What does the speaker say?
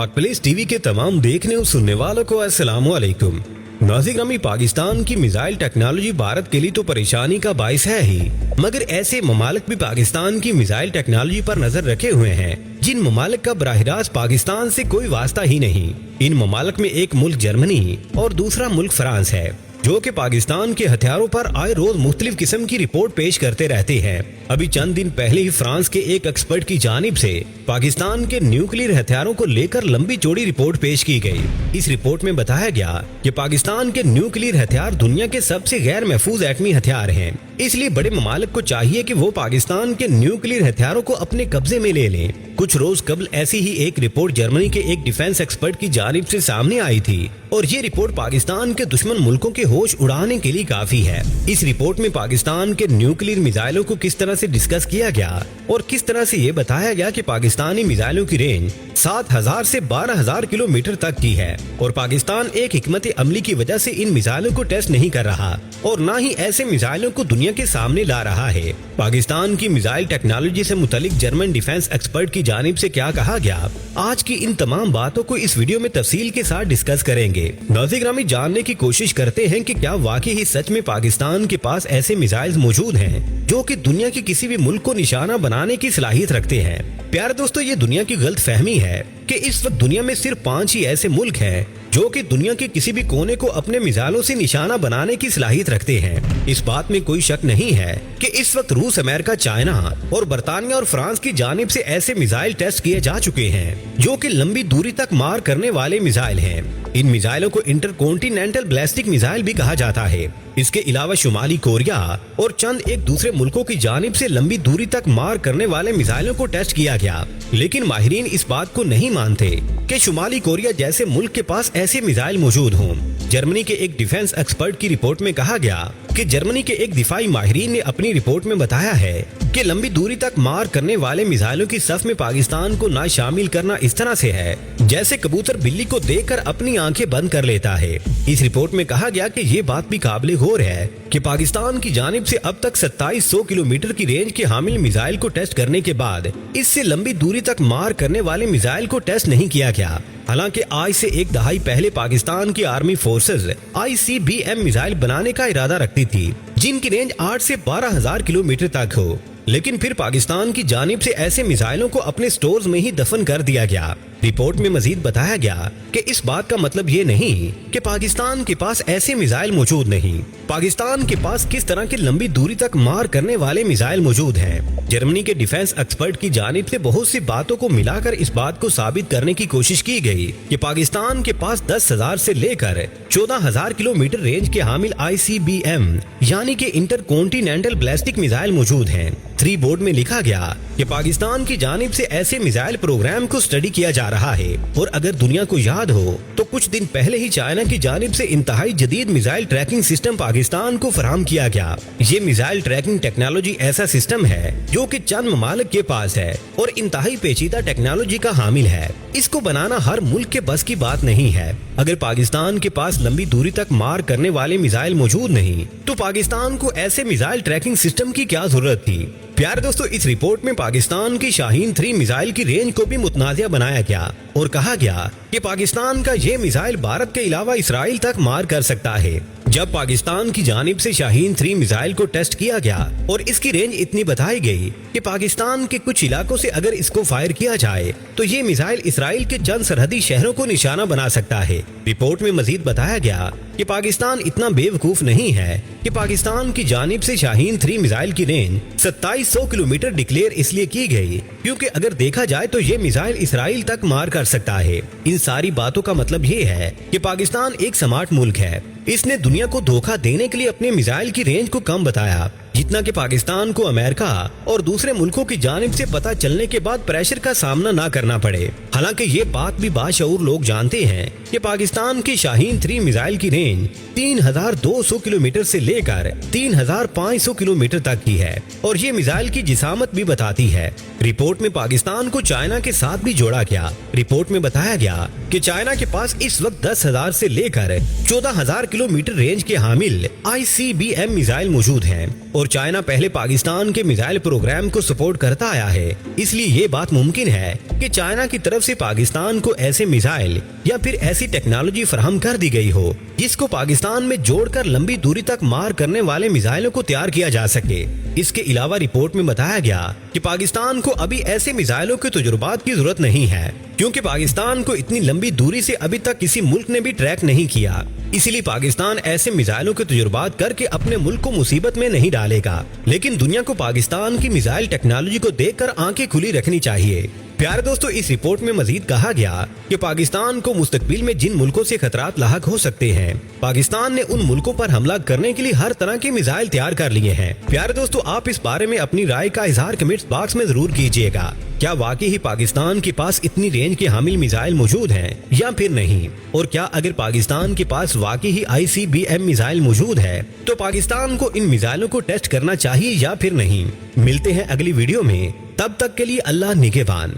पाक place TV के तमाम देखने और सुनने वालों को अस्सलाम वालेकुम। नाज़रीन, पाकिस्तान की मिसाइल टेक्नोलॉजी भारत के लिए तो परेशानी का बाइस है ही, मगर ऐसे ममालिक भी पाकिस्तान की मिसाइल टेक्नोलॉजी पर नजर रखे हुए हैं जिन ममालिक का बराह रास्त पाकिस्तान से कोई वास्ता ही नहीं। इन ममालिक में एक मुल्क जर्मनी और दूसरा मुल्क फ्रांस है, जो कि पाकिस्तान के हथियारों पर आए रोज मुख्तलिफ किस्म की रिपोर्ट पेश करते रहते हैं। अभी चंद दिन पहले ही फ्रांस के एक एक्सपर्ट की जानिब से पाकिस्तान के न्यूक्लियर हथियारों को लेकर लंबी चौड़ी रिपोर्ट पेश की गई। इस रिपोर्ट में बताया गया कि पाकिस्तान के न्यूक्लियर हथियार दुनिया के सबसे गैर महफूज एटमी हथियार हैं, इसलिए बड़े ममालिक को चाहिए कि वो पाकिस्तान के न्यूक्लियर हथियारों को अपने कब्जे में ले लें। कुछ रोज कबल ऐसी ही एक रिपोर्ट जर्मनी के एक डिफेंस एक्सपर्ट की जानिब से सामने आई थी और ये रिपोर्ट पाकिस्तान के दुश्मन मुल्कों के होश उड़ाने के लिए काफी है। इस रिपोर्ट में पाकिस्तान के न्यूक्लियर मिसाइलों को किस तरह से डिस्कस किया गया और किस तरह से ये बताया गया कि पाकिस्तानी मिसाइलों की रेंज 7,000 से 12,000 किलोमीटर तक की है और पाकिस्तान एक हिकमत अमली की वजह से इन मिसाइलों को टेस्ट नहीं कर रहा और न ही ऐसे मिसाइलों को दुनिया के सामने ला रहा है। पाकिस्तान की मिसाइल टेक्नोलॉजी से मुतालिक जर्मन डिफेंस एक्सपर्ट की जानिब से क्या कहा गया, आज की इन तमाम बातों को इस वीडियो में तफसील के साथ डिस्कस करेंगे। नाज़रीन, जानने की कोशिश करते हैं कि क्या वाकई ही सच में पाकिस्तान के पास ऐसे मिसाइल मौजूद हैं जो कि दुनिया के किसी भी मुल्क को निशाना बनाने की सलाहियत रखते हैं। प्यारे दोस्तों, ये दुनिया की गलत फहमी है कि इस वक्त दुनिया में सिर्फ 5 ही ऐसे मुल्क हैं जो कि दुनिया के किसी भी कोने को अपने मिसाइलों से निशाना बनाने की सलाहियत रखते हैं। इस बात में कोई शक नहीं है कि इस वक्त रूस, अमेरिका, चाइना और बरतानिया और फ्रांस की जानिब से ऐसे मिसाइल टेस्ट किए जा चुके हैं जो कि लंबी दूरी तक मार करने वाले मिसाइल हैं। इन मिसाइलों को इंटरकॉन्टिनेंटल बैलिस्टिक मिसाइल भी कहा जाता है। इसके अलावा शुमाली कोरिया और चंद एक दूसरे मुल्कों की जानिब से लंबी दूरी तक मार करने वाले मिसाइलों को टेस्ट किया गया, लेकिन माहिरीन इस बात को नहीं मानते कि शुमाली कोरिया जैसे मुल्क के पास ऐसे मिसाइल मौजूद हों। जर्मनी के एक डिफेंस एक्सपर्ट की रिपोर्ट में कहा गया कि जर्मनी के एक दिफाई माहिरीन ने अपनी रिपोर्ट में बताया है कि लंबी दूरी तक मार करने वाले मिसाइलों की सफ में पाकिस्तान को ना शामिल करना इस तरह से है जैसे कबूतर बिल्ली को देखकर अपनी आंखें बंद कर लेता है। इस रिपोर्ट में कहा गया कि ये बात भी काबिल गौर है कि पाकिस्तान की जानिब से अब तक 2700 किलोमीटर की रेंज के हामिल मिसाइल को टेस्ट करने के बाद इससे लंबी दूरी तक मार करने वाले मिसाइल को टेस्ट नहीं किया गया। हालांकि आज से एक दहाई पहले पाकिस्तान की आर्मी फोर्सेस ICBM मिसाइल बनाने का इरादा रखती थी जिनकी रेंज 8 से 12,000 किलोमीटर तक हो, लेकिन फिर पाकिस्तान की जानिब से ऐसे मिसाइलों को अपने स्टोर्स में ही दफन कर दिया गया। रिपोर्ट में मजीद बताया गया कि इस बात का मतलब ये नहीं कि पाकिस्तान के पास ऐसे मिसाइल मौजूद नहीं, पाकिस्तान के पास किस तरह के लंबी दूरी तक मार करने वाले मिसाइल मौजूद हैं। जर्मनी के डिफेंस एक्सपर्ट की जानिब से बहुत सी बातों को मिलाकर इस बात को साबित करने की कोशिश की गई कि पाकिस्तान के पास 10,000 से लेकर 14,000 किलोमीटर रेंज के हामिल ICBM यानी कि इंटरकॉन्टिनेंटल बैलिस्टिक मिसाइल मौजूद हैं। 3 बोर्ड में लिखा गया कि पाकिस्तान की जानिब से ऐसे मिसाइल प्रोग्राम को स्टडी किया जा रहा है और अगर दुनिया को याद हो तो कुछ दिन पहले ही चाइना की जानिब से इंतहाई जदीद मिसाइल ट्रैकिंग सिस्टम पाकिस्तान को फराहम किया गया। ये मिसाइल ट्रैकिंग टेक्नोलॉजी ऐसा सिस्टम है जो कि चंद ममालिक के पास है और इंतहाई पेचीदा टेक्नोलॉजी का हामिल है। इसको बनाना हर मुल्क के बस की बात नहीं है। अगर पाकिस्तान के पास लंबी दूरी तक मार करने वाले मिसाइल मौजूद नहीं तो पाकिस्तान को ऐसे मिसाइल ट्रैकिंग सिस्टम की क्या जरूरत थी। प्यारे दोस्तों, इस रिपोर्ट में पाकिस्तान की शाहीन 3 मिसाइल की रेंज को भी मुतनाज़िया बनाया गया और कहा गया कि पाकिस्तान का ये मिसाइल भारत के अलावा इसराइल तक मार कर सकता है। जब पाकिस्तान की जानिब से शाहीन 3 मिसाइल को टेस्ट किया गया और इसकी रेंज इतनी बताई गई कि पाकिस्तान के कुछ इलाकों से अगर इसको फायर किया जाए तो ये मिसाइल इसराइल के चंद सरहदी शहरों को निशाना बना सकता है। रिपोर्ट में मजीद बताया गया कि पाकिस्तान इतना बेवकूफ नहीं है कि पाकिस्तान की जानिब से शाहीन 3 मिसाइल की रेंज 2700 किलोमीटर डिक्लेयर इसलिए की गई क्योंकि अगर देखा जाए तो ये मिसाइल इसराइल तक मार कर सकता है। इन सारी बातों का मतलब ये है कि पाकिस्तान एक स्मार्ट मुल्क है। इसने दुनिया को धोखा देने के लिए अपने मिसाइल की रेंज को कम बताया जितना कि पाकिस्तान को अमेरिका और दूसरे मुल्कों की जानिब से पता चलने के बाद प्रेशर का सामना ना करना पड़े। हालांकि ये बात भी बाशऊर लोग जानते हैं कि पाकिस्तान की शाहीन 3 मिसाइल की रेंज 3,200 किलोमीटर से लेकर 3,500 किलोमीटर तक की है और ये मिसाइल की जिसामत भी बताती है। रिपोर्ट में पाकिस्तान को चाइना के साथ भी जोड़ा गया। रिपोर्ट में बताया गया कि चाइना के पास इस वक्त 10,000 से लेकर 14,000 किलोमीटर रेंज के हामिल ICBM मिसाइल मौजूद हैं और चाइना पहले पाकिस्तान के मिसाइल प्रोग्राम को सपोर्ट करता आया है। इसलिए ये बात मुमकिन है कि चाइना की तरफ से पाकिस्तान को ऐसे मिसाइल या फिर ऐसी टेक्नोलॉजी फराहम कर दी गई हो जिसको पाकिस्तान में जोड़कर लंबी दूरी तक मार करने वाले मिसाइलों को तैयार किया जा सके। इसके अलावा रिपोर्ट में बताया गया कि पाकिस्तान को अभी ऐसे मिसाइलों के तजुर्बात की जरूरत नहीं है, क्योंकि पाकिस्तान को इतनी लंबी दूरी से अभी तक किसी मुल्क ने भी ट्रैक नहीं किया। इसीलिए पाकिस्तान ऐसे मिसाइलों के तजुर्बात करके अपने मुल्क को मुसीबत में नहीं डालेगा। लेकिन दुनिया को पाकिस्तान की मिसाइल टेक्नोलॉजी को देखकर आंखें खुली रखनी चाहिए। प्यारे दोस्तों, इस रिपोर्ट में मजीद कहा गया कि पाकिस्तान को मुस्तकबिल में जिन मुल्कों से खतरात लाहक हो सकते हैं, पाकिस्तान ने उन मुल्कों पर हमला करने के लिए हर तरह के मिसाइल तैयार कर लिए हैं। प्यारे दोस्तों, आप इस बारे में अपनी राय का इजहार कमेंट्स बॉक्स में जरूर कीजिएगा। क्या वाकई ही पाकिस्तान के पास इतनी रेंज के हामिल मिसाइल मौजूद हैं या फिर नहीं? और क्या अगर पाकिस्तान के पास वाकई ही ICBM मिसाइल मौजूद है तो पाकिस्तान को इन मिसाइलों को टेस्ट करना चाहिए या फिर नहीं? मिलते हैं अगली वीडियो में, तब तक के लिए अल्लाह निगहबान।